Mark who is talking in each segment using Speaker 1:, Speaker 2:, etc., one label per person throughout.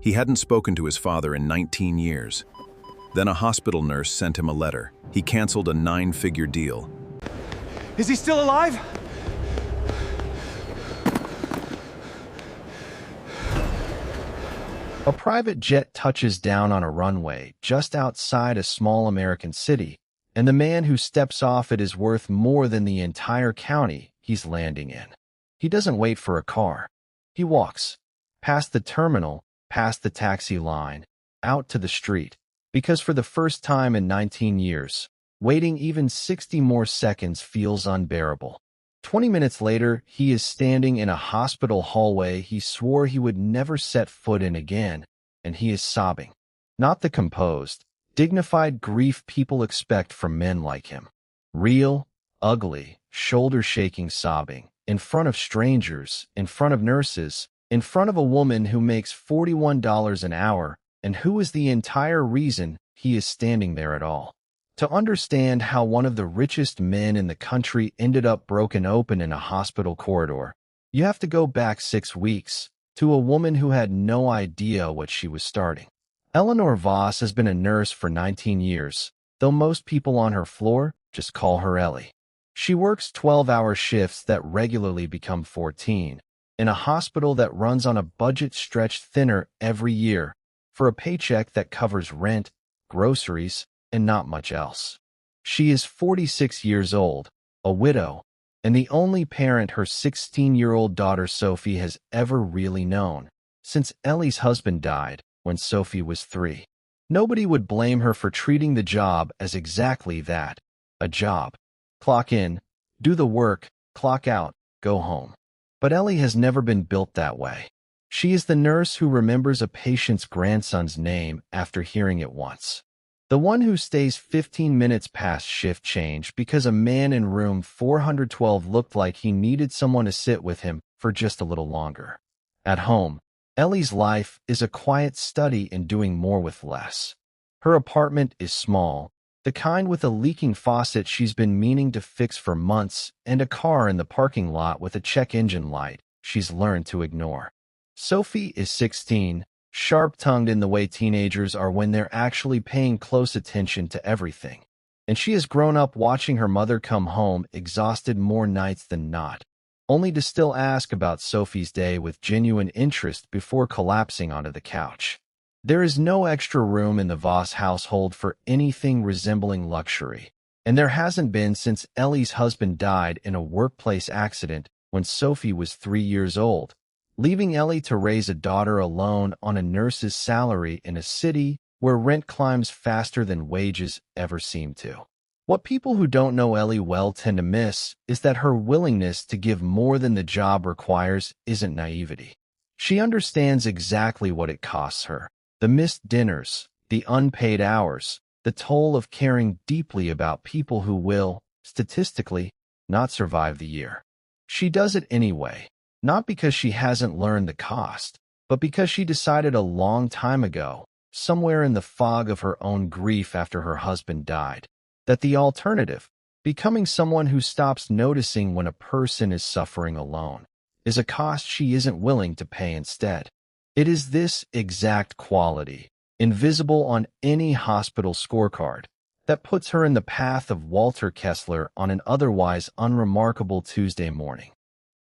Speaker 1: He hadn't spoken to his father in 19 years. Then a hospital nurse sent him a letter. He canceled a 9-figure deal.
Speaker 2: Is he still alive?
Speaker 3: A private jet touches down on a runway just outside a small American city, and the man who steps off it is worth more than the entire county he's landing in. He doesn't wait for a car. He walks past the terminal, past the taxi line, out to the street, because for the first time in 19 years, waiting even 60 more seconds feels unbearable. 20 minutes later, he is standing in a hospital hallway he swore he would never set foot in again, and he is sobbing. Not the composed, dignified grief people expect from men like him. Real, ugly, shoulder-shaking sobbing, in front of strangers, in front of nurses, in front of a woman who makes $41 an hour, and who is the entire reason he is standing there at all. To understand how one of the richest men in the country ended up broken open in a hospital corridor, you have to go back 6 weeks to a woman who had no idea what she was starting. Ellie Voss has been a nurse for 19 years, though most people on her floor just call her Ellie. She works 12-hour shifts that regularly become 14, in a hospital that runs on a budget stretched thinner every year for a paycheck that covers rent, groceries, and not much else. She is 46 years old, a widow, and the only parent her 16-year-old daughter Sophie has ever really known, since Ellie's husband died when Sophie was 3. Nobody would blame her for treating the job as exactly that, a job. Clock in, do the work, clock out, go home. But Ellie has never been built that way. She is the nurse who remembers a patient's grandson's name after hearing it once. The one who stays 15 minutes past shift change because a man in room 412 looked like he needed someone to sit with him for just a little longer. At home, Ellie's life is a quiet study in doing more with less. Her apartment is small, the kind with a leaking faucet she's been meaning to fix for months, and a car in the parking lot with a check engine light she's learned to ignore. Sophie is 16, sharp-tongued in the way teenagers are when they're actually paying close attention to everything. And she has grown up watching her mother come home exhausted more nights than not, only to still ask about Sophie's day with genuine interest before collapsing onto the couch. There is no extra room in the Voss household for anything resembling luxury, and there hasn't been since Ellie's husband died in a workplace accident when Sophie was 3 years old, leaving Ellie to raise a daughter alone on a nurse's salary in a city where rent climbs faster than wages ever seem to. What people who don't know Ellie well tend to miss is that her willingness to give more than the job requires isn't naivety. She understands exactly what it costs her: the missed dinners, the unpaid hours, the toll of caring deeply about people who will, statistically, not survive the year. She does it anyway. Not because she hasn't learned the cost, but because she decided a long time ago, somewhere in the fog of her own grief after her husband died, that the alternative, becoming someone who stops noticing when a person is suffering alone, is a cost she isn't willing to pay instead. It is this exact quality, invisible on any hospital scorecard, that puts her in the path of Walter Kessler on an otherwise unremarkable Tuesday morning.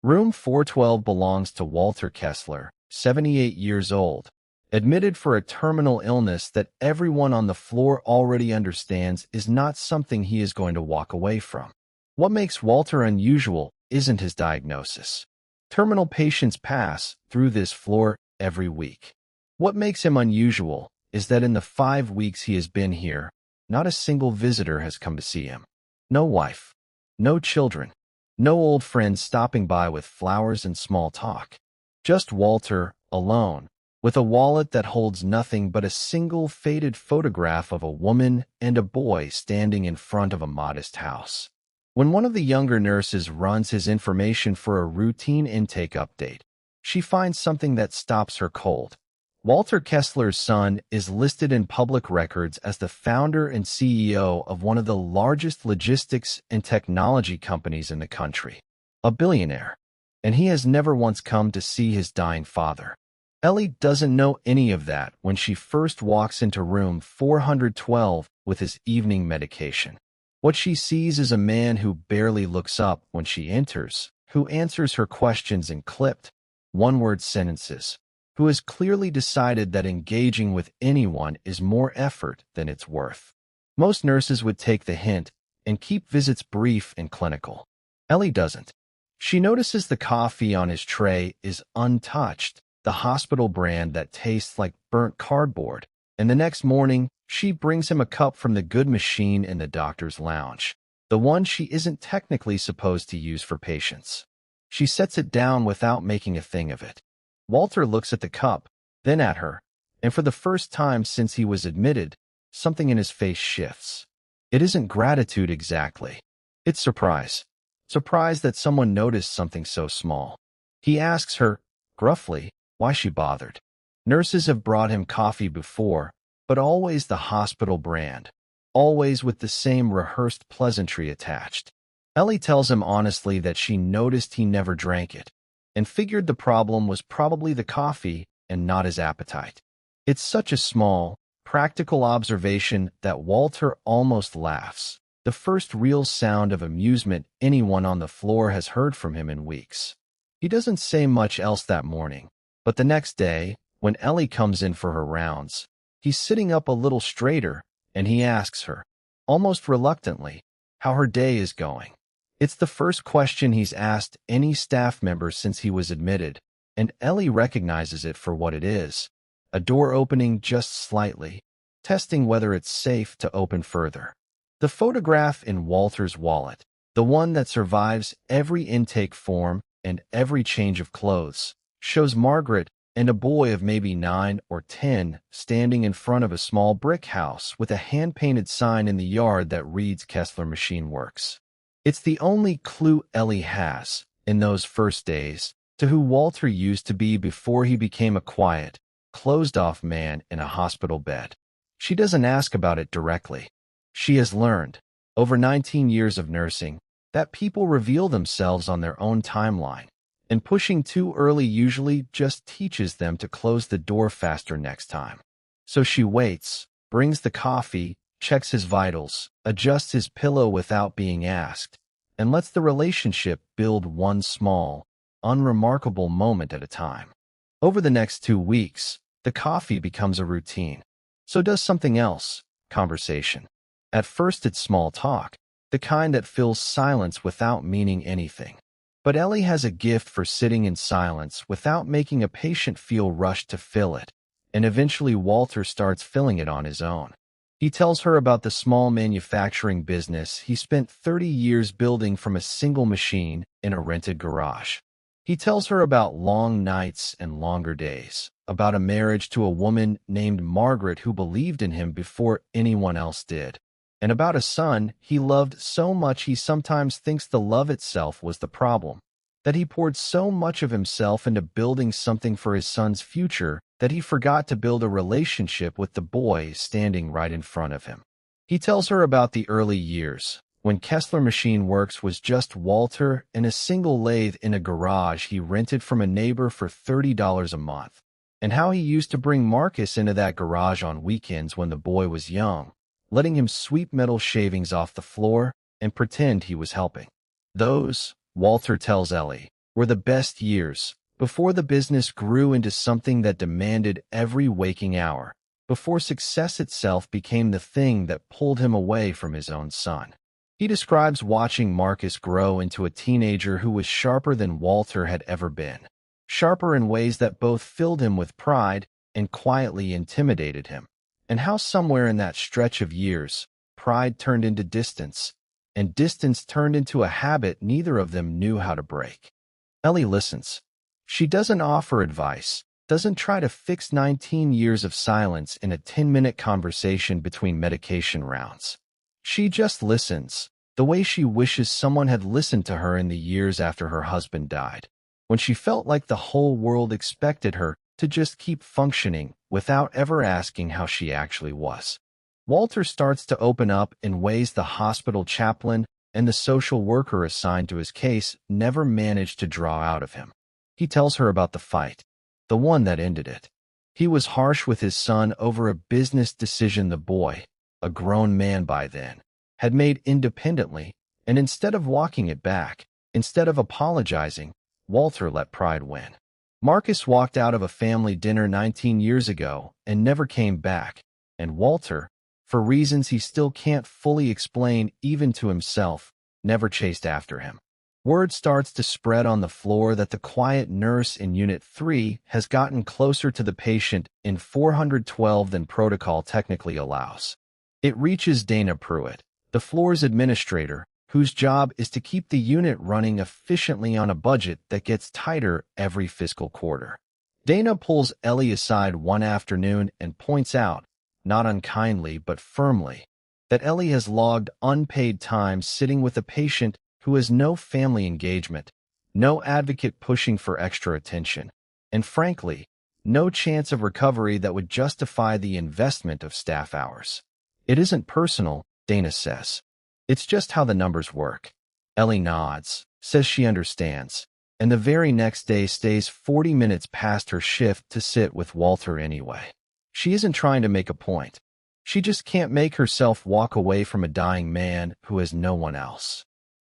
Speaker 3: Room 412 belongs to Walter Kessler, 78 years old, admitted for a terminal illness that everyone on the floor already understands is not something he is going to walk away from. What makes Walter unusual isn't his diagnosis. Terminal patients pass through this floor every week. What makes him unusual is that in the 5 weeks he has been here, not a single visitor has come to see him. No wife, no children, no old friends stopping by with flowers and small talk. Just Walter, alone, with a wallet that holds nothing but a single faded photograph of a woman and a boy standing in front of a modest house. When one of the younger nurses runs his information for a routine intake update, she finds something that stops her cold. Walter Kessler's son is listed in public records as the founder and CEO of one of the largest logistics and technology companies in the country, a billionaire, and he has never once come to see his dying father. Ellie doesn't know any of that when she first walks into room 412 with his evening medication. What she sees is a man who barely looks up when she enters, who answers her questions in clipped, one-word sentences, who has clearly decided that engaging with anyone is more effort than it's worth. Most nurses would take the hint and keep visits brief and clinical. Ellie doesn't. She notices the coffee on his tray is untouched, the hospital brand that tastes like burnt cardboard, and the next morning, she brings him a cup from the good machine in the doctor's lounge, the one she isn't technically supposed to use for patients. She sets it down without making a thing of it. Walter looks at the cup, then at her, and for the first time since he was admitted, something in his face shifts. It isn't gratitude exactly. It's surprise. Surprise that someone noticed something so small. He asks her, gruffly, why she bothered. Nurses have brought him coffee before, but always the hospital brand, always with the same rehearsed pleasantry attached. Ellie tells him honestly that she noticed he never drank it, and figured the problem was probably the coffee and not his appetite. It's such a small, practical observation that Walter almost laughs, the first real sound of amusement anyone on the floor has heard from him in weeks. He doesn't say much else that morning, but the next day, when Ellie comes in for her rounds, he's sitting up a little straighter, and he asks her, almost reluctantly, how her day is going. It's the first question he's asked any staff member since he was admitted, and Ellie recognizes it for what it is, a door opening just slightly, testing whether it's safe to open further. The photograph in Walter's wallet, the one that survives every intake form and every change of clothes, shows Margaret and a boy of maybe 9 or 10 standing in front of a small brick house with a hand-painted sign in the yard that reads Kessler Machine Works. It's the only clue Ellie has, in those first days, to who Walter used to be before he became a quiet, closed-off man in a hospital bed. She doesn't ask about it directly. She has learned, over 19 years of nursing, that people reveal themselves on their own timeline, and pushing too early usually just teaches them to close the door faster next time. So she waits, brings the coffee, checks his vitals, adjusts his pillow without being asked, and lets the relationship build one small, unremarkable moment at a time. Over the next 2 weeks, the coffee becomes a routine. So does something else, conversation. At first it's small talk, the kind that fills silence without meaning anything. But Ellie has a gift for sitting in silence without making a patient feel rushed to fill it, and eventually Walter starts filling it on his own. He tells her about the small manufacturing business he spent 30 years building from a single machine in a rented garage. He tells her about long nights and longer days, about a marriage to a woman named Margaret who believed in him before anyone else did, and about a son he loved so much he sometimes thinks the love itself was the problem, that he poured so much of himself into building something for his son's future that he forgot to build a relationship with the boy standing right in front of him. He tells her about the early years, when Kessler Machine Works was just Walter and a single lathe in a garage he rented from a neighbor for $30 a month, and how he used to bring Marcus into that garage on weekends when the boy was young, letting him sweep metal shavings off the floor and pretend he was helping. Those, Walter tells Ellie, were the best years, before the business grew into something that demanded every waking hour, before success itself became the thing that pulled him away from his own son. He describes watching Marcus grow into a teenager who was sharper than Walter had ever been, sharper in ways that both filled him with pride and quietly intimidated him, and how somewhere in that stretch of years, pride turned into distance, and distance turned into a habit neither of them knew how to break. Ellie listens. She doesn't offer advice, doesn't try to fix 19 years of silence in a 10-minute conversation between medication rounds. She just listens, the way she wishes someone had listened to her in the years after her husband died, when she felt like the whole world expected her to just keep functioning without ever asking how she actually was. Walter starts to open up in ways the hospital chaplain and the social worker assigned to his case never managed to draw out of him. He tells her about the the one that ended it. He was harsh with his son over a business decision the boy, a grown man by then, had made independently, and instead of walking it back, instead of apologizing, Walter let pride win. Marcus walked out of a family dinner 19 years ago and never came back, and Walter, for reasons he still can't fully explain even to himself, never chased after him. Word starts to spread on the floor that the quiet nurse in Unit 3 has gotten closer to the patient in 412 than protocol technically allows. It reaches Dana Pruitt, the floor's administrator, whose job is to keep the unit running efficiently on a budget that gets tighter every fiscal quarter. Dana pulls Ellie aside one afternoon and points out, not unkindly but firmly, that Ellie has logged unpaid time sitting with a patient who has no family engagement, no advocate pushing for extra attention, and frankly, no chance of recovery that would justify the investment of staff hours. It isn't personal, Dana says. It's just how the numbers work. Ellie nods, says she understands, and the very next day stays 40 minutes past her shift to sit with Walter anyway. She isn't trying to make a point. She just can't make herself walk away from a dying man who has no one else.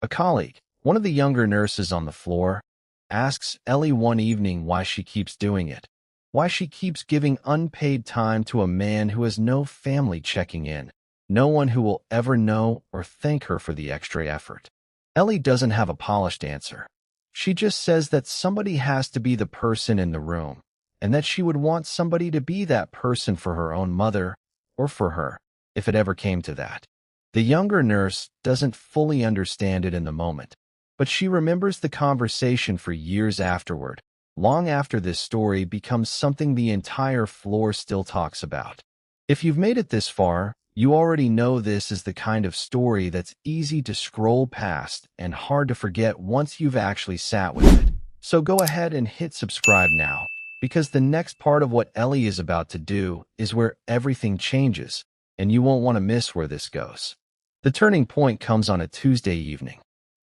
Speaker 3: A colleague, one of the younger nurses on the floor, asks Ellie one evening why she keeps doing it, why she keeps giving unpaid time to a man who has no family checking in, no one who will ever know or thank her for the extra effort. Ellie doesn't have a polished answer. She just says that somebody has to be the person in the room, and that she would want somebody to be that person for her own mother, or for her, if it ever came to that. The younger nurse doesn't fully understand it in the moment, but she remembers the conversation for years afterward, long after this story becomes something the entire floor still talks about. If you've made it this far, you already know this is the kind of story that's easy to scroll past and hard to forget once you've actually sat with it. So go ahead and hit subscribe now, because the next part of what Ellie is about to do is where everything changes, and you won't want to miss where this goes. The turning point comes on a Tuesday evening.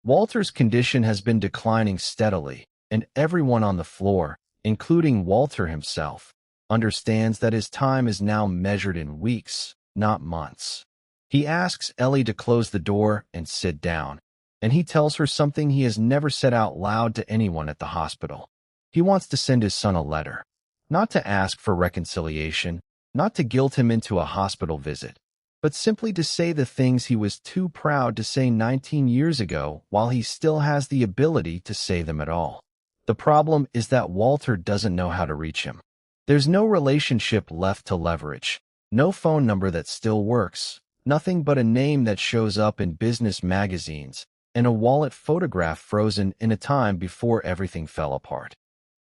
Speaker 3: Walter's condition has been declining steadily, and everyone on the floor, including Walter himself, understands that his time is now measured in weeks, not months. He asks Ellie to close the door and sit down, and he tells her something he has never said out loud to anyone at the hospital. He wants to send his son a letter, not to ask for reconciliation, not to guilt him into a hospital visit, but simply to say the things he was too proud to say 19 years ago while he still has the ability to say them at all. The problem is that Walter doesn't know how to reach him. There's no relationship left to leverage, no phone number that still works, nothing but a name that shows up in business magazines, and a wallet photograph frozen in a time before everything fell apart.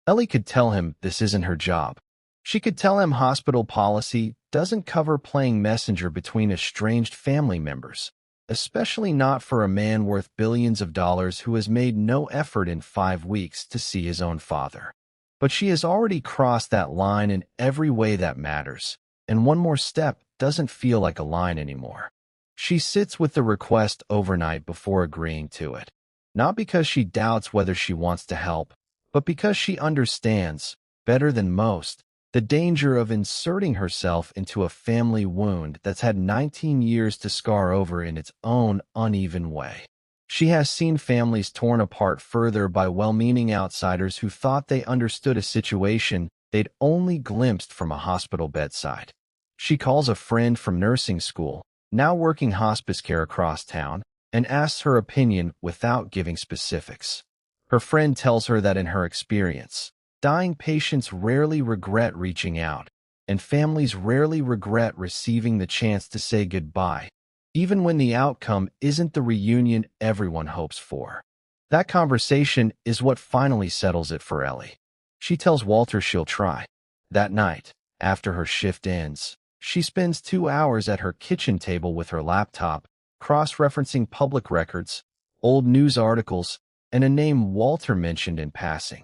Speaker 3: Ellie could tell him this isn't her job. She could tell him hospital policy doesn't cover playing messenger between estranged family members, especially not for a man worth billions of dollars who has made no effort in 5 weeks to see his own father. But she has already crossed that line in every way that matters, and one more step doesn't feel like a line anymore. She sits with the request overnight before agreeing to it, not because she doubts whether she wants to help, but because she understands, better than most, the danger of inserting herself into a family wound that's had 19 years to scar over in its own uneven way. She has seen families torn apart further by well-meaning outsiders who thought they understood a situation they'd only glimpsed from a hospital bedside. She calls a friend from nursing school, now working hospice care across town, and asks her opinion without giving specifics. Her friend tells her that in her experience, dying patients rarely regret reaching out, and families rarely regret receiving the chance to say goodbye, even when the outcome isn't the reunion everyone hopes for. That conversation is what finally settles it for Ellie. She tells Walter she'll try. That night, after her shift ends, she spends 2 hours at her kitchen table with her laptop, cross-referencing public records, old news articles, and a name Walter mentioned in passing.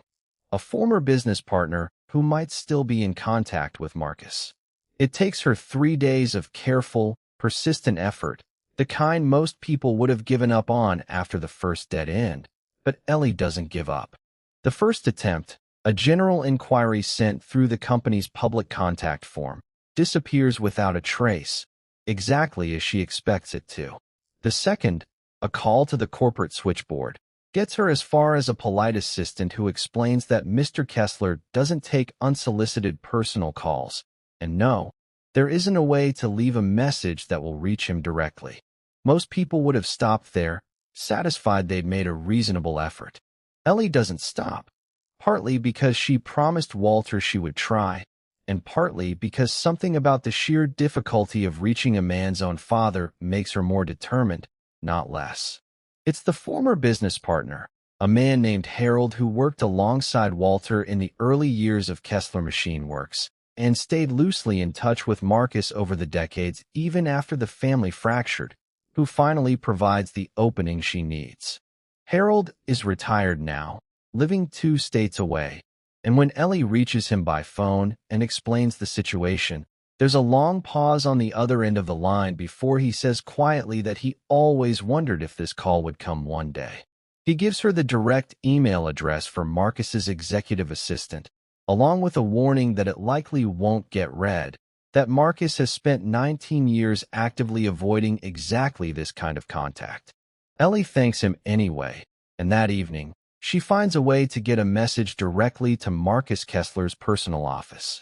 Speaker 3: A former business partner who might still be in contact with Marcus. It takes her 3 days of careful, persistent effort, the kind most people would have given up on after the first dead end. But Ellie doesn't give up. The first attempt, A general inquiry sent through the company's public contact form disappears without a trace, exactly as she expects it to. The second, a call to the corporate switchboard, gets her as far as a polite assistant who explains that Mr. Kessler doesn't take unsolicited personal calls, and no, there isn't a way to leave a message that will reach him directly. Most people would have stopped there, satisfied they'd made a reasonable effort. Ellie doesn't stop, partly because she promised Walter she would try, and partly because something about the sheer difficulty of reaching a man's own father makes her more determined, not less. It's the former business partner, a man named Harold who worked alongside Walter in the early years of Kessler Machine Works, and stayed loosely in touch with Marcus over the decades even after the family fractured, who finally provides the opening she needs. Harold is retired now, living 2 states away, and when Ellie reaches him by phone and explains the situation, there's a long pause on the other end of the line before he says quietly that he always wondered if this call would come one day. He gives her the direct email address for Marcus's executive assistant, along with a warning that it likely won't get read, that Marcus has spent 19 years actively avoiding exactly this kind of contact. Ellie thanks him anyway, and that evening, she finds a way to get a message directly to Marcus Kessler's personal office.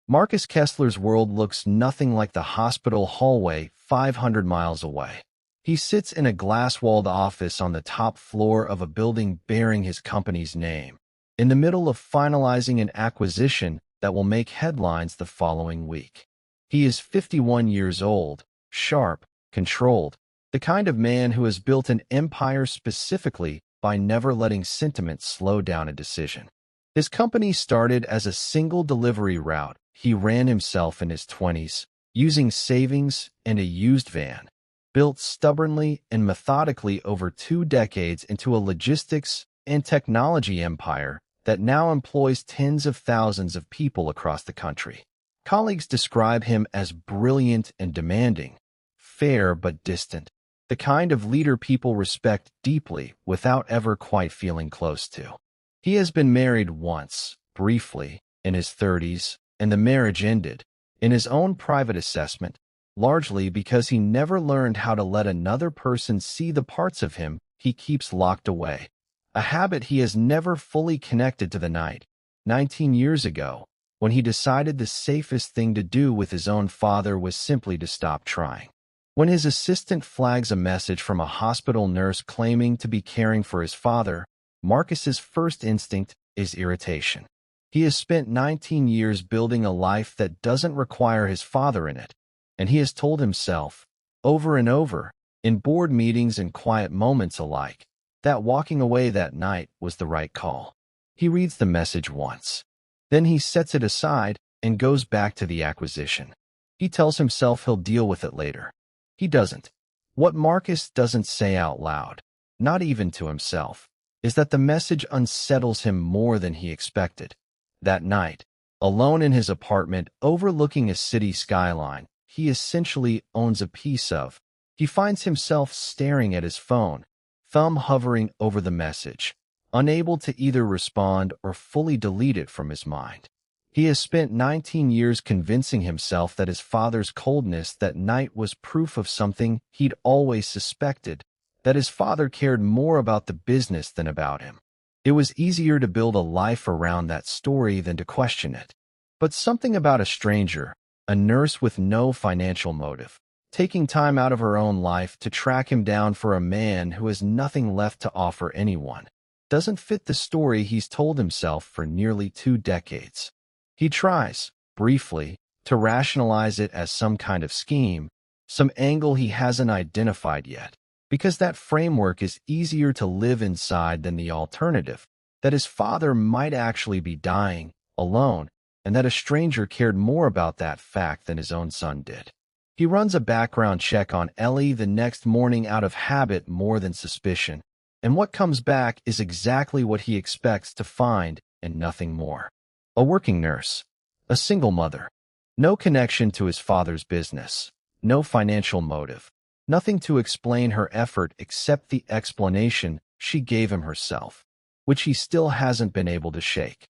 Speaker 3: Marcus Kessler's world looks nothing like the hospital hallway 500 miles away. He sits in a glass-walled office on the top floor of a building bearing his company's name, in the middle of finalizing an acquisition that will make headlines the following week. He is 51 years old, sharp, controlled, the kind of man who has built an empire specifically by never letting sentiment slow down a decision. His company started as a single delivery route he ran himself in his 20s, using savings and a used van, built stubbornly and methodically over 2 decades into a logistics and technology empire that now employs tens of thousands of people across the country. Colleagues describe him as brilliant and demanding, fair but distant, the kind of leader people respect deeply without ever quite feeling close to. He has been married once, briefly, in his 30s, and the marriage ended, in his own private assessment, largely because he never learned how to let another person see the parts of him he keeps locked away, a habit he has never fully connected to the night, 19 years ago, when he decided the safest thing to do with his own father was simply to stop trying. When his assistant flags a message from a hospital nurse claiming to be caring for his father, Marcus's first instinct is irritation. He has spent 19 years building a life that doesn't require his father in it, and he has told himself, over and over, in board meetings and quiet moments alike, that walking away that night was the right call. He reads the message once. Then he sets it aside and goes back to the acquisition. He tells himself he'll deal with it later. He doesn't. What Marcus doesn't say out loud, not even to himself, is that the message unsettles him more than he expected. That night, alone in his apartment overlooking a city skyline he essentially owns a piece of, he finds himself staring at his phone, thumb hovering over the message, unable to either respond or fully delete it from his mind. He has spent 19 years convincing himself that his father's coldness that night was proof of something he'd always suspected, that his father cared more about the business than about him. It was easier to build a life around that story than to question it. But something about a stranger, a nurse with no financial motive, taking time out of her own life to track him down for a man who has nothing left to offer anyone, doesn't fit the story he's told himself for nearly 2 decades. He tries, briefly, to rationalize it as some kind of scheme, some angle he hasn't identified yet, because that framework is easier to live inside than the alternative, that his father might actually be dying, alone, and that a stranger cared more about that fact than his own son did. He runs a background check on Ellie the next morning out of habit more than suspicion, and what comes back is exactly what he expects to find and nothing more. A working nurse, a single mother, no connection to his father's business, no financial motive, nothing to explain her effort except the explanation she gave him herself, which he still hasn't been able to shake.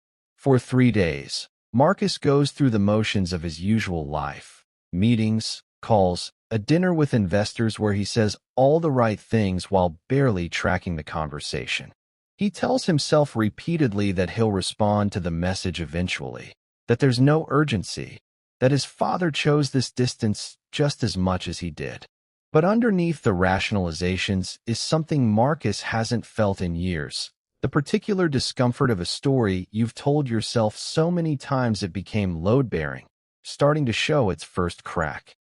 Speaker 3: For 3 days, Marcus goes through the motions of his usual life. Meetings, calls, a dinner with investors where he says all the right things while barely tracking the conversation. He tells himself repeatedly that he'll respond to the message eventually, that there's no urgency, that his father chose this distance just as much as he did. But underneath the rationalizations is something Marcus hasn't felt in years. The particular discomfort of a story you've told yourself so many times it became load-bearing, starting to show its first crack.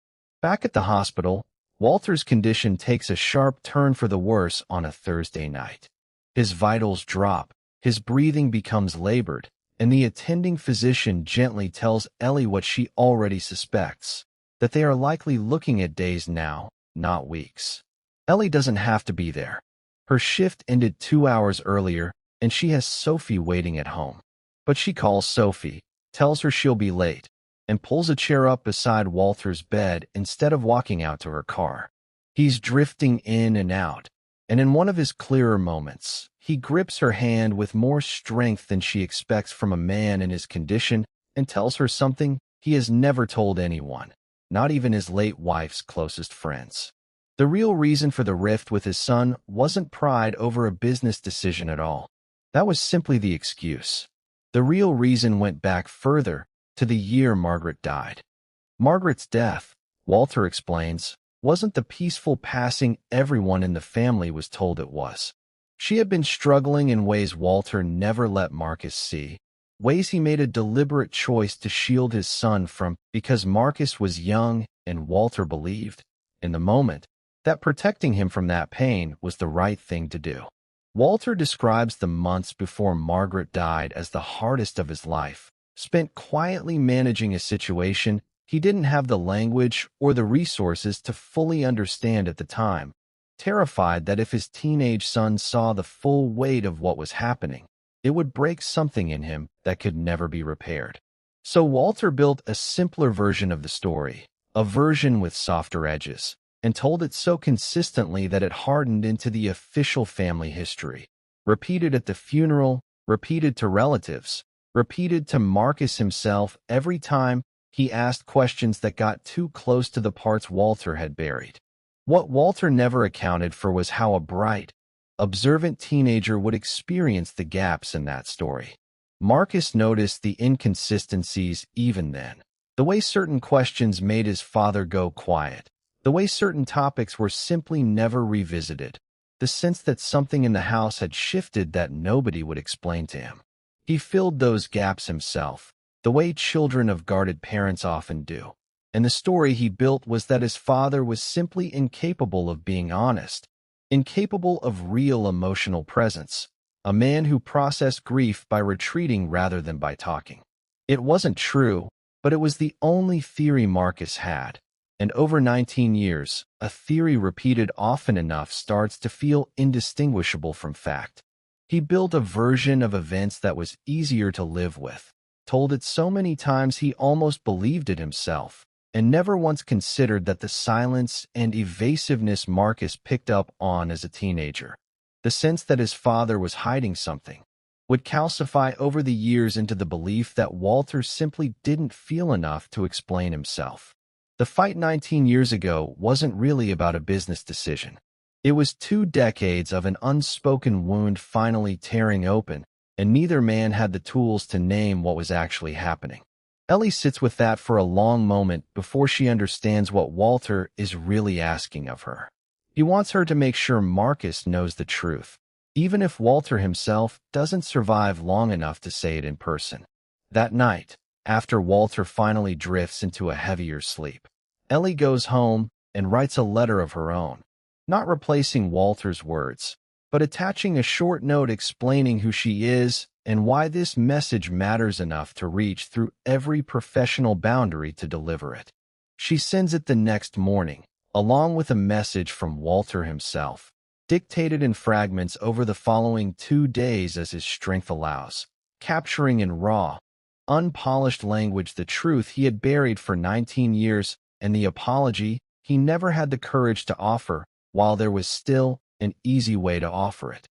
Speaker 3: Back at the hospital, Walter's condition takes a sharp turn for the worse on a Thursday night. His vitals drop, his breathing becomes labored, and the attending physician gently tells Ellie what she already suspects, that they are likely looking at days now, not weeks. Ellie doesn't have to be there. Her shift ended 2 hours earlier, and she has Sophie waiting at home. But she calls Sophie, tells her she'll be late, and pulls a chair up beside Walter's bed instead of walking out to her car. He's drifting in and out, and in one of his clearer moments, he grips her hand with more strength than she expects from a man in his condition and tells her something he has never told anyone, not even his late wife's closest friends. The real reason for the rift with his son wasn't pride over a business decision at all. That was simply the excuse. The real reason went back further, to the year Margaret died. Margaret's death, Walter explains, wasn't the peaceful passing everyone in the family was told it was. She had been struggling in ways Walter never let Marcus see, ways he made a deliberate choice to shield his son from because Marcus was young and Walter believed, in the moment, that protecting him from that pain was the right thing to do. Walter describes the months before Margaret died as the hardest of his life, spent quietly managing a situation he didn't have the language or the resources to fully understand at the time, terrified that if his teenage son saw the full weight of what was happening, it would break something in him that could never be repaired. So Walter built a simpler version of the story, a version with softer edges, and told it so consistently that it hardened into the official family history. Repeated at the funeral, repeated to relatives, repeated to Marcus himself every time he asked questions that got too close to the parts Walter had buried. What Walter never accounted for was how a bright, observant teenager would experience the gaps in that story. Marcus noticed the inconsistencies even then, the way certain questions made his father go quiet, the way certain topics were simply never revisited, the sense that something in the house had shifted that nobody would explain to him. He filled those gaps himself, the way children of guarded parents often do. And the story he built was that his father was simply incapable of being honest, incapable of real emotional presence, a man who processed grief by retreating rather than by talking. It wasn't true, but it was the only theory Marcus had. And over 19 years, a theory repeated often enough starts to feel indistinguishable from fact. He built a version of events that was easier to live with, told it so many times he almost believed it himself, and never once considered that the silence and evasiveness Marcus picked up on as a teenager, the sense that his father was hiding something, would calcify over the years into the belief that Walter simply didn't feel enough to explain himself. The fight 19 years ago wasn't really about a business decision. It was 2 decades of an unspoken wound finally tearing open, and neither man had the tools to name what was actually happening. Ellie sits with that for a long moment before she understands what Walter is really asking of her. He wants her to make sure Marcus knows the truth, even if Walter himself doesn't survive long enough to say it in person. That night, after Walter finally drifts into a heavier sleep, Ellie goes home and writes a letter of her own, not replacing Walter's words, but attaching a short note explaining who she is and why this message matters enough to reach through every professional boundary to deliver it. She sends it the next morning, along with a message from Walter himself, dictated in fragments over the following 2 days as his strength allows, capturing in raw, unpolished language the truth he had buried for 19 years and the apology he never had the courage to offer while there was still an easy way to offer it.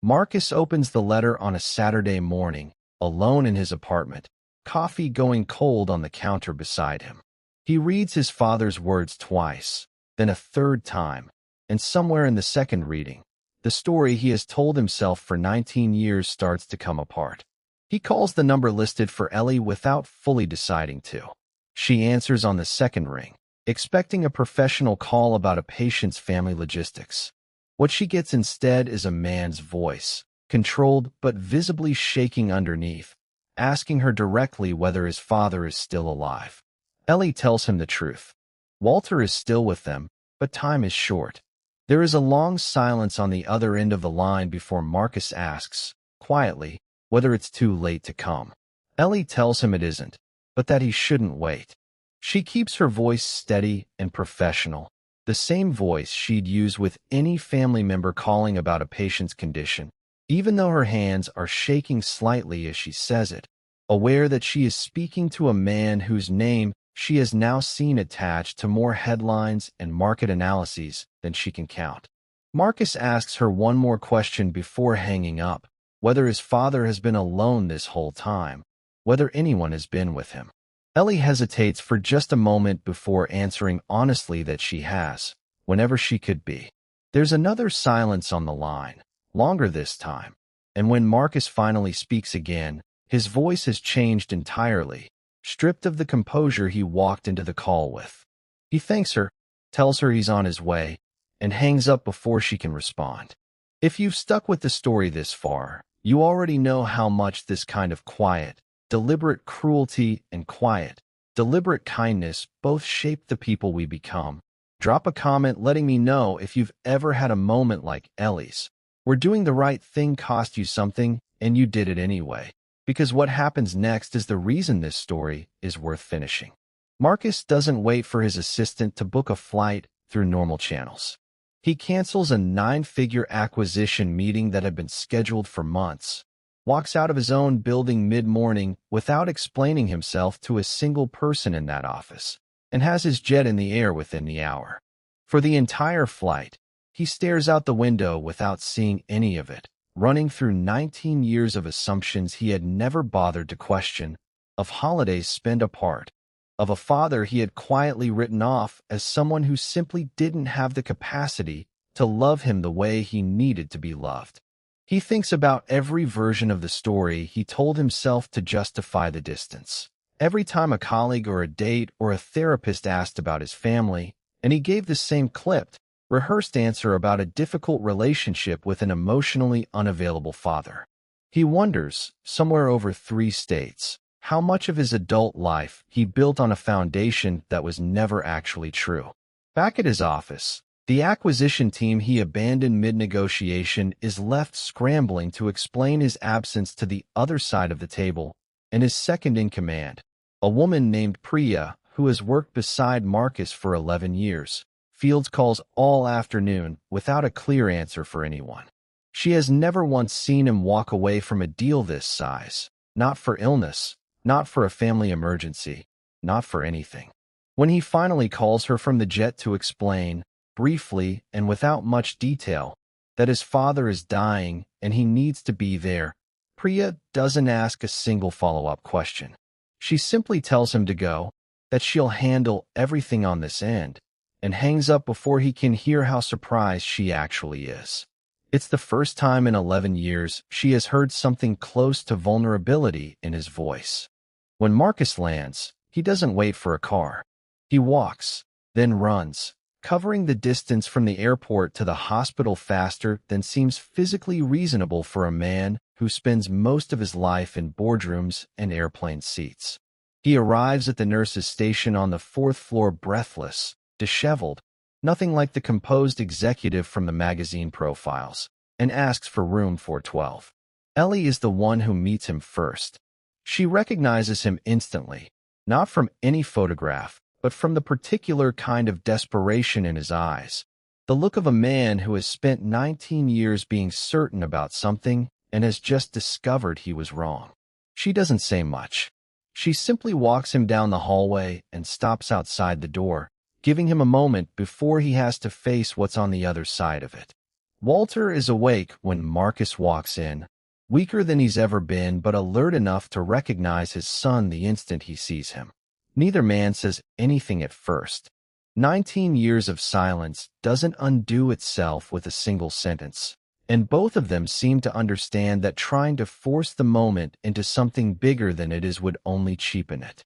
Speaker 3: Marcus opens the letter on a Saturday morning, alone in his apartment, coffee going cold on the counter beside him. He reads his father's words twice, then a third time, and somewhere in the second reading, the story he has told himself for 19 years starts to come apart. He calls the number listed for Ellie without fully deciding to. She answers on the second ring, expecting a professional call about a patient's family logistics. What she gets instead is a man's voice, controlled but visibly shaking underneath, asking her directly whether his father is still alive. Ellie tells him the truth. Walter is still with them, but time is short. There is a long silence on the other end of the line before Marcus asks, quietly, whether it's too late to come. Ellie tells him it isn't, but that he shouldn't wait. She keeps her voice steady and professional, the same voice she'd use with any family member calling about a patient's condition, even though her hands are shaking slightly as she says it, aware that she is speaking to a man whose name she has now seen attached to more headlines and market analyses than she can count. Marcus asks her one more question before hanging up, whether his father has been alone this whole time, whether anyone has been with him. Ellie hesitates for just a moment before answering honestly that she has, whenever she could be. There's another silence on the line, longer this time, and when Marcus finally speaks again, his voice has changed entirely, stripped of the composure he walked into the call with. He thanks her, tells her he's on his way, and hangs up before she can respond. If you've stuck with the story this far, you already know how much this kind of quiet, deliberate cruelty and quiet, deliberate kindness both shape the people we become. Drop a comment letting me know if you've ever had a moment like Ellie's, where doing the right thing cost you something and you did it anyway. Because what happens next is the reason this story is worth finishing. Marcus doesn't wait for his assistant to book a flight through normal channels. He cancels a 9-figure acquisition meeting that had been scheduled for months, walks out of his own building mid-morning without explaining himself to a single person in that office, and has his jet in the air within the hour. For the entire flight, he stares out the window without seeing any of it, running through 19 years of assumptions he had never bothered to question, of holidays spent apart, of a father he had quietly written off as someone who simply didn't have the capacity to love him the way he needed to be loved. He thinks about every version of the story he told himself to justify the distance. Every time a colleague or a date or a therapist asked about his family, and he gave the same clipped, rehearsed answer about a difficult relationship with an emotionally unavailable father. He wonders, somewhere over 3 states, how much of his adult life he built on a foundation that was never actually true. Back at his office, the acquisition team he abandoned mid-negotiation is left scrambling to explain his absence to the other side of the table and his second in command, a woman named Priya who has worked beside Marcus for 11 years, fields calls all afternoon without a clear answer for anyone. She has never once seen him walk away from a deal this size, not for illness, not for a family emergency, not for anything. When he finally calls her from the jet to explain, briefly and without much detail, that his father is dying and he needs to be there, Priya doesn't ask a single follow-up question. She simply tells him to go, that she'll handle everything on this end, and hangs up before he can hear how surprised she actually is. It's the first time in 11 years she has heard something close to vulnerability in his voice. When Marcus lands, he doesn't wait for a car. He walks, then runs, covering the distance from the airport to the hospital faster than seems physically reasonable for a man who spends most of his life in boardrooms and airplane seats. He arrives at the nurse's station on the 4th floor breathless, disheveled, nothing like the composed executive from the magazine profiles, and asks for room 412. Ellie is the one who meets him first. She recognizes him instantly, not from any photograph, but from the particular kind of desperation in his eyes, the look of a man who has spent 19 years being certain about something and has just discovered he was wrong. She doesn't say much. She simply walks him down the hallway and stops outside the door, giving him a moment before he has to face what's on the other side of it. Walter is awake when Marcus walks in, weaker than he's ever been but alert enough to recognize his son the instant he sees him. Neither man says anything at first. 19 years of silence doesn't undo itself with a single sentence, and both of them seem to understand that trying to force the moment into something bigger than it is would only cheapen it.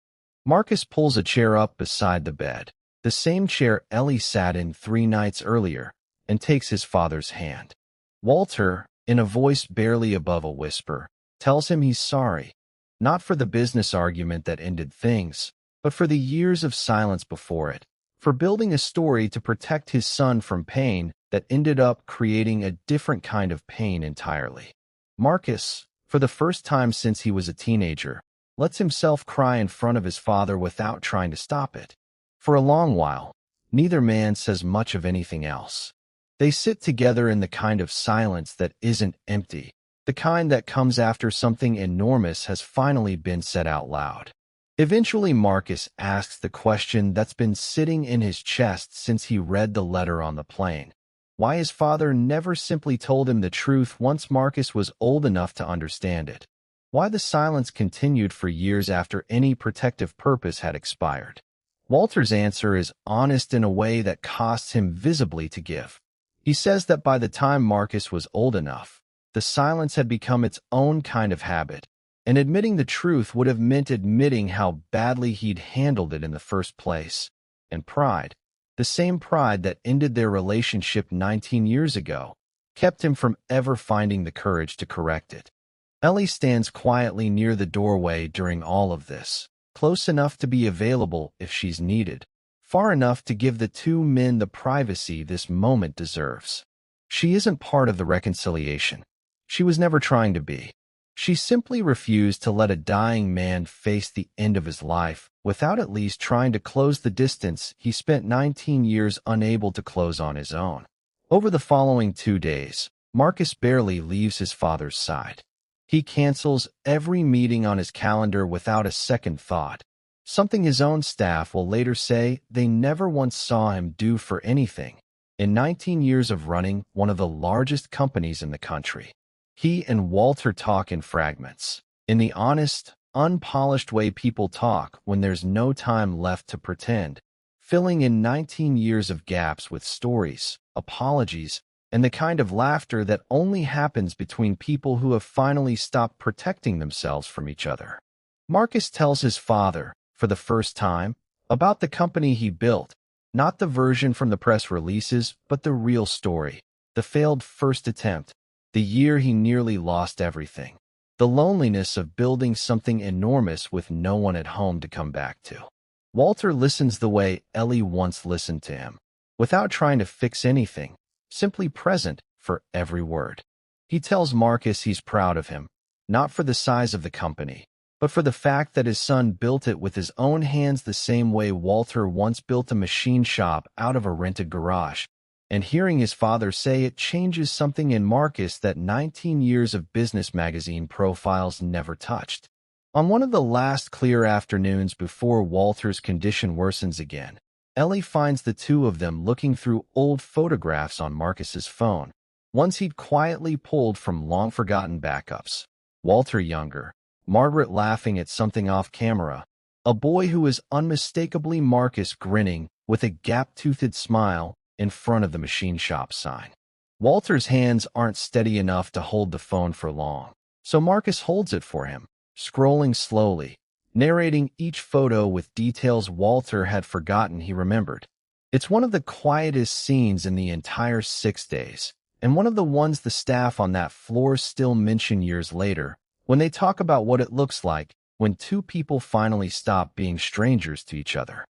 Speaker 3: Marcus pulls a chair up beside the bed, the same chair Ellie sat in 3 nights earlier, and takes his father's hand. Walter, in a voice barely above a whisper, tells him he's sorry, not for the business argument that ended things, but for the years of silence before it, for building a story to protect his son from pain that ended up creating a different kind of pain entirely. Marcus, for the first time since he was a teenager, lets himself cry in front of his father without trying to stop it. For a long while, neither man says much of anything else. They sit together in the kind of silence that isn't empty, the kind that comes after something enormous has finally been said out loud. Eventually, Marcus asks the question that's been sitting in his chest since he read the letter on the plane. Why his father never simply told him the truth once Marcus was old enough to understand it. Why the silence continued for years after any protective purpose had expired. Walter's answer is honest in a way that costs him visibly to give. He says that by the time Marcus was old enough, the silence had become its own kind of habit, and admitting the truth would have meant admitting how badly he'd handled it in the first place. And pride, the same pride that ended their relationship 19 years ago, kept him from ever finding the courage to correct it. Ellie stands quietly near the doorway during all of this, close enough to be available if she's needed, far enough to give the two men the privacy this moment deserves. She isn't part of the reconciliation. She was never trying to be. She simply refused to let a dying man face the end of his life without at least trying to close the distance he spent 19 years unable to close on his own. Over the following 2 days, Marcus barely leaves his father's side. He cancels every meeting on his calendar without a second thought, something his own staff will later say they never once saw him do for anything. In 19 years of running one of the largest companies in the country, he and Walter talk in fragments, in the honest, unpolished way people talk when there's no time left to pretend, filling in 19 years of gaps with stories, apologies, and the kind of laughter that only happens between people who have finally stopped protecting themselves from each other. Marcus tells his father, for the first time, about the company he built, not the version from the press releases, but the real story, the failed first attempt, the year he nearly lost everything, the loneliness of building something enormous with no one at home to come back to. Walter listens the way Ellie once listened to him, without trying to fix anything, simply present for every word. He tells Marcus he's proud of him, not for the size of the company, but for the fact that his son built it with his own hands the same way Walter once built a machine shop out of a rented garage. And hearing his father say it changes something in Marcus that 19 years of business magazine profiles never touched. On one of the last clear afternoons before Walter's condition worsens again, Ellie finds the two of them looking through old photographs on Marcus's phone, ones he'd quietly pulled from long-forgotten backups. Walter younger, Margaret laughing at something off camera, a boy who is unmistakably Marcus grinning with a gap-toothed smile in front of the machine shop sign. Walter's hands aren't steady enough to hold the phone for long, so Marcus holds it for him, scrolling slowly, narrating each photo with details Walter had forgotten he remembered. It's one of the quietest scenes in the entire 6 days, and one of the ones the staff on that floor still mention years later, when they talk about what it looks like when two people finally stop being strangers to each other.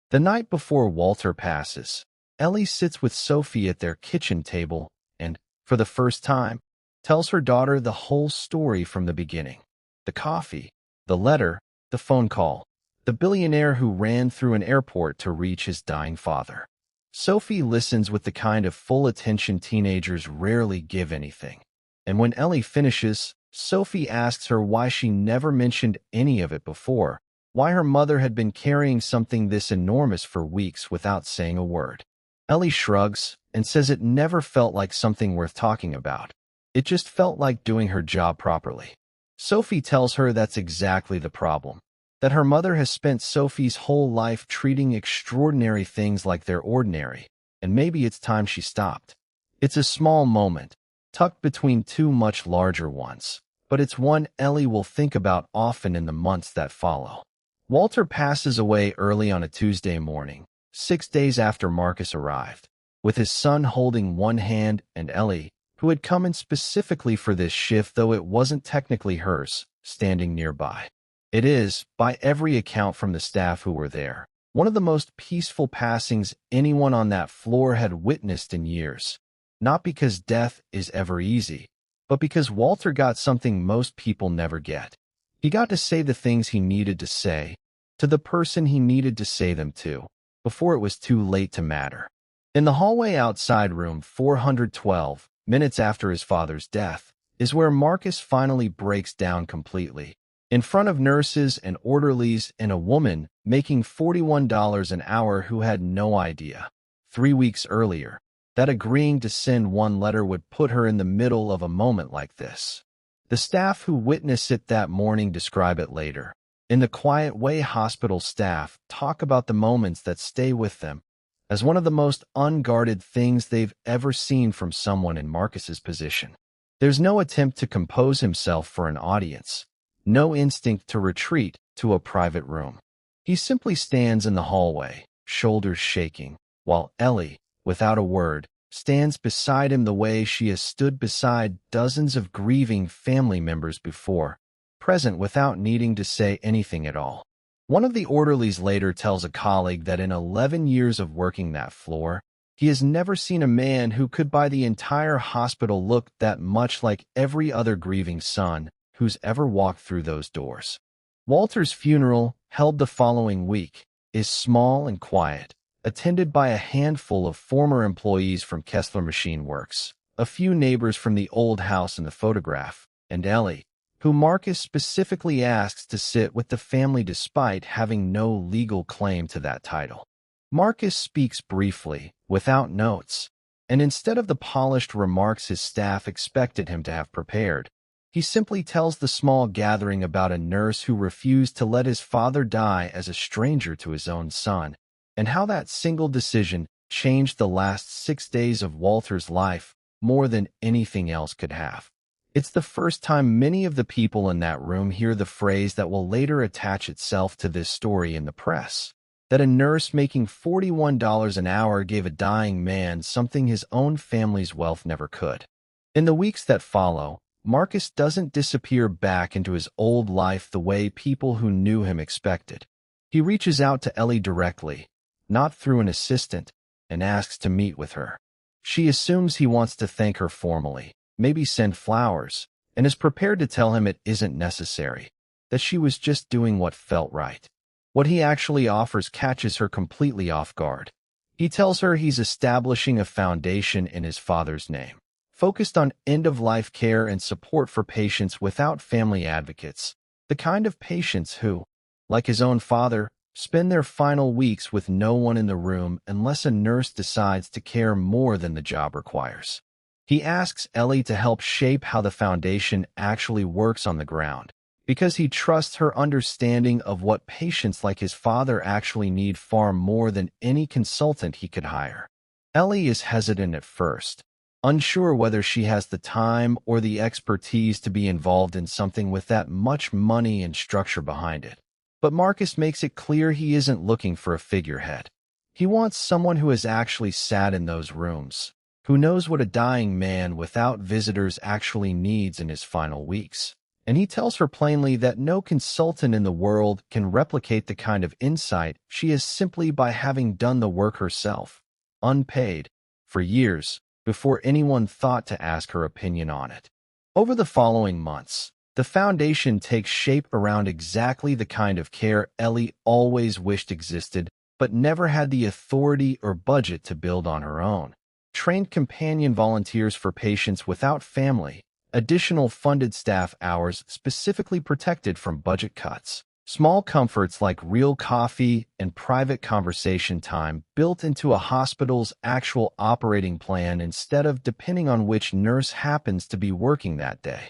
Speaker 3: The night before Walter passes, Ellie sits with Sophie at their kitchen table and, for the first time, tells her daughter the whole story from the beginning. The coffee, the letter, the phone call, the billionaire who ran through an airport to reach his dying father. Sophie listens with the kind of full attention teenagers rarely give anything. And when Ellie finishes, Sophie asks her why she never mentioned any of it before, why her mother had been carrying something this enormous for weeks without saying a word. Ellie shrugs and says it never felt like something worth talking about. It just felt like doing her job properly. Sophie tells her that's exactly the problem, that her mother has spent Sophie's whole life treating extraordinary things like they're ordinary, and maybe it's time she stopped. It's a small moment, tucked between two much larger ones, but it's one Ellie will think about often in the months that follow. Walter passes away early on a Tuesday morning, 6 days after Marcus arrived, with his son holding one hand and Ellie, who had come in specifically for this shift though it wasn't technically hers, standing nearby. It is, by every account from the staff who were there, one of the most peaceful passings anyone on that floor had witnessed in years. Not because death is ever easy, but because Walter got something most people never get. He got to say the things he needed to say, to the person he needed to say them to, before it was too late to matter. In the hallway outside room 412, minutes after his father's death, is where Marcus finally breaks down completely. In front of nurses and orderlies and a woman making $41 an hour who had no idea, 3 weeks earlier, that agreeing to send one letter would put her in the middle of a moment like this. The staff who witnessed it that morning describe it later. In the quiet way hospital staff talk about the moments that stay with them as one of the most unguarded things they've ever seen from someone in Marcus's position. There's no attempt to compose himself for an audience, no instinct to retreat to a private room. He simply stands in the hallway, shoulders shaking, while Ellie, without a word, stands beside him the way she has stood beside dozens of grieving family members before, present without needing to say anything at all. One of the orderlies later tells a colleague that in 11 years of working that floor, he has never seen a man who could buy the entire hospital look that much like every other grieving son who's ever walked through those doors. Walter's funeral, held the following week, is small and quiet, attended by a handful of former employees from Kessler Machine Works, a few neighbors from the old house in the photograph, and Ellie, who Marcus specifically asks to sit with the family despite having no legal claim to that title. Marcus speaks briefly, without notes, and instead of the polished remarks his staff expected him to have prepared, he simply tells the small gathering about a nurse who refused to let his father die as a stranger to his own son, and how that single decision changed the last 6 days of Walter's life more than anything else could have. It's the first time many of the people in that room hear the phrase that will later attach itself to this story in the press, that a nurse making $41 an hour gave a dying man something his own family's wealth never could. In the weeks that follow, Marcus doesn't disappear back into his old life the way people who knew him expected. He reaches out to Ellie directly, not through an assistant, and asks to meet with her. She assumes he wants to thank her formally, maybe send flowers, and is prepared to tell him it isn't necessary, that she was just doing what felt right. What he actually offers catches her completely off guard. He tells her he's establishing a foundation in his father's name, focused on end-of-life care and support for patients without family advocates, the kind of patients who, like his own father, spend their final weeks with no one in the room unless a nurse decides to care more than the job requires. He asks Ellie to help shape how the foundation actually works on the ground, because he trusts her understanding of what patients like his father actually need far more than any consultant he could hire. Ellie is hesitant at first, unsure whether she has the time or the expertise to be involved in something with that much money and structure behind it. But Marcus makes it clear he isn't looking for a figurehead. He wants someone who has actually sat in those rooms, who knows what a dying man without visitors actually needs in his final weeks. And he tells her plainly that no consultant in the world can replicate the kind of insight she has simply by having done the work herself, unpaid, for years, before anyone thought to ask her opinion on it. Over the following months, the foundation takes shape around exactly the kind of care Ellie always wished existed, but never had the authority or budget to build on her own. Trained companion volunteers for patients without family, additional funded staff hours specifically protected from budget cuts, Small comforts like real coffee and private conversation time built into a hospital's actual operating plan instead of depending on which nurse happens to be working that day.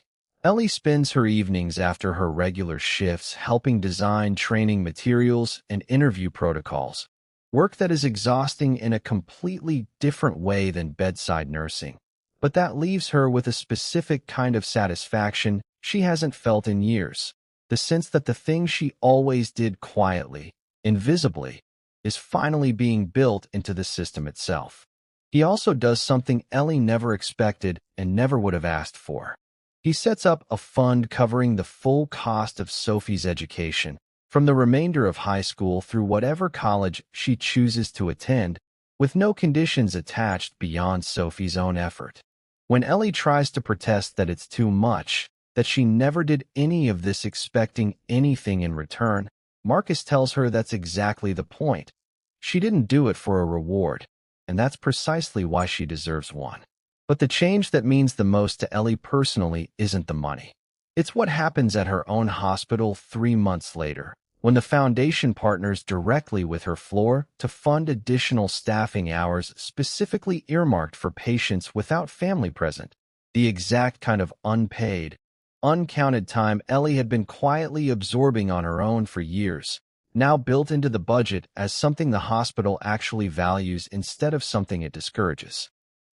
Speaker 3: Ellie spends her evenings after her regular shifts helping design training materials and interview protocols, work that is exhausting in a completely different way than bedside nursing. But that leaves her with a specific kind of satisfaction she hasn't felt in years. The sense that the thing she always did quietly, invisibly, is finally being built into the system itself. He also does something Ellie never expected and never would have asked for. He sets up a fund covering the full cost of Sophie's education, from the remainder of high school through whatever college she chooses to attend, with no conditions attached beyond Sophie's own effort. When Ellie tries to protest that it's too much, that she never did any of this expecting anything in return, Marcus tells her that's exactly the point. She didn't do it for a reward, and that's precisely why she deserves one. But the change that means the most to Ellie personally isn't the money. It's what happens at her own hospital 3 months later, when the foundation partners directly with her floor to fund additional staffing hours specifically earmarked for patients without family present, the exact kind of unpaid, uncounted time Ellie had been quietly absorbing on her own for years, now built into the budget as something the hospital actually values instead of something it discourages.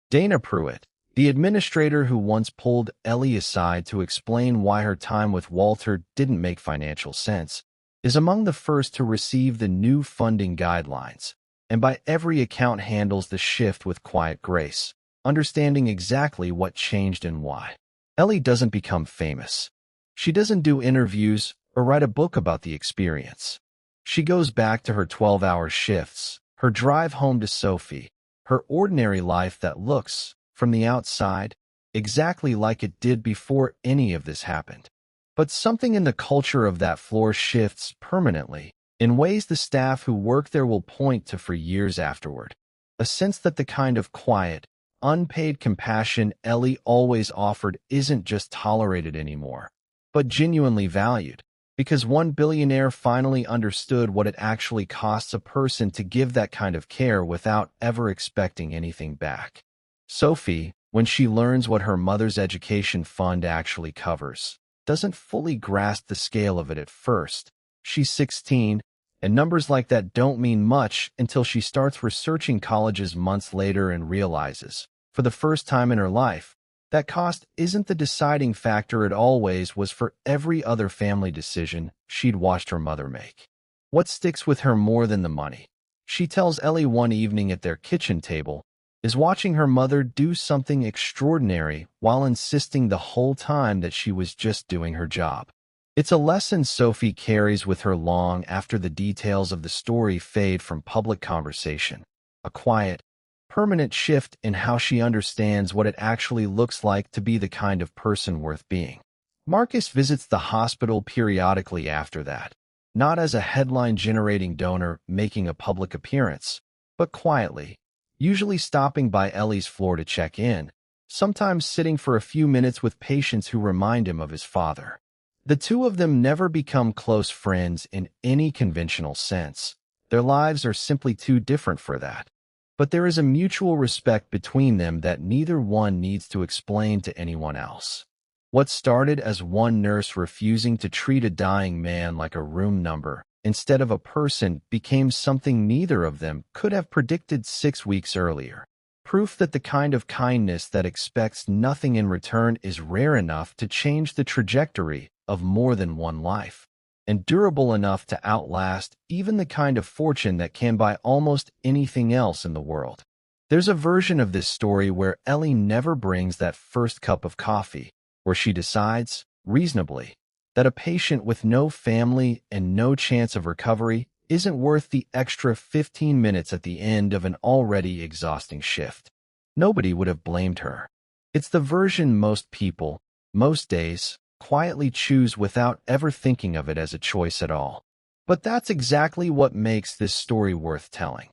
Speaker 3: Dana Pruitt, the administrator who once pulled Ellie aside to explain why her time with Walter didn't make financial sense, is among the first to receive the new funding guidelines, and by every account handles the shift with quiet grace, understanding exactly what changed and why. Ellie doesn't become famous. She doesn't do interviews or write a book about the experience. She goes back to her 12-hour shifts, her drive home to Sophie, her ordinary life that looks, from the outside, exactly like it did before any of this happened. But something in the culture of that floor shifts permanently, in ways the staff who work there will point to for years afterward. A sense that the kind of quiet, unpaid compassion Ellie always offered isn't just tolerated anymore, but genuinely valued. Because one billionaire finally understood what it actually costs a person to give that kind of care without ever expecting anything back. Sophie, when she learns what her mother's education fund actually covers, doesn't fully grasp the scale of it at first. She's 16, and numbers like that don't mean much until she starts researching colleges months later and realizes, for the first time in her life, that cost isn't the deciding factor it always was for every other family decision she'd watched her mother make. What sticks with her more than the money, she tells Ellie one evening at their kitchen table, is watching her mother do something extraordinary while insisting the whole time that she was just doing her job. It's a lesson Sophie carries with her long after the details of the story fade from public conversation, a quiet, permanent shift in how she understands what it actually looks like to be the kind of person worth being. Marcus visits the hospital periodically after that, not as a headline-generating donor making a public appearance, but quietly, usually stopping by Ellie's floor to check in, sometimes sitting for a few minutes with patients who remind him of his father. The two of them never become close friends in any conventional sense. Their lives are simply too different for that. But there is a mutual respect between them that neither one needs to explain to anyone else. What started as one nurse refusing to treat a dying man like a room number instead of a person became something neither of them could have predicted 6 weeks earlier. Proof that the kind of kindness that expects nothing in return is rare enough to change the trajectory of more than one life, and durable enough to outlast even the kind of fortune that can buy almost anything else in the world. There's a version of this story where Ellie never brings that first cup of coffee, where she decides, reasonably, that a patient with no family and no chance of recovery isn't worth the extra 15 minutes at the end of an already exhausting shift. Nobody would have blamed her. It's the version most people, most days, quietly choose without ever thinking of it as a choice at all. But that's exactly what makes this story worth telling.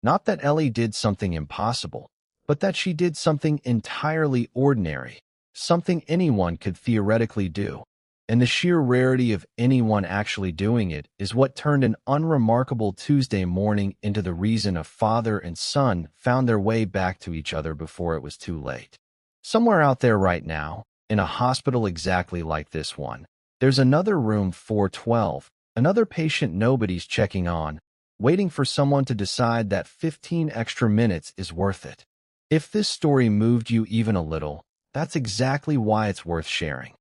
Speaker 3: Not that Ellie did something impossible, but that she did something entirely ordinary, something anyone could theoretically do. And the sheer rarity of anyone actually doing it is what turned an unremarkable Tuesday morning into the reason a father and son found their way back to each other before it was too late. Somewhere out there right now, in a hospital exactly like this one, there's another room 412, another patient nobody's checking on, waiting for someone to decide that 15 extra minutes is worth it. If this story moved you even a little, that's exactly why it's worth sharing.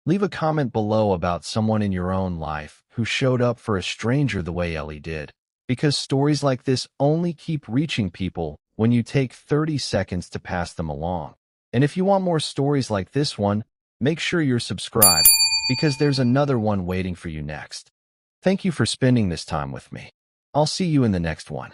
Speaker 3: Leave a comment below about someone in your own life who showed up for a stranger the way Ellie did, because stories like this only keep reaching people when you take 30 seconds to pass them along. And if you want more stories like this one, make sure you're subscribed, because there's another one waiting for you next. Thank you for spending this time with me. I'll see you in the next one.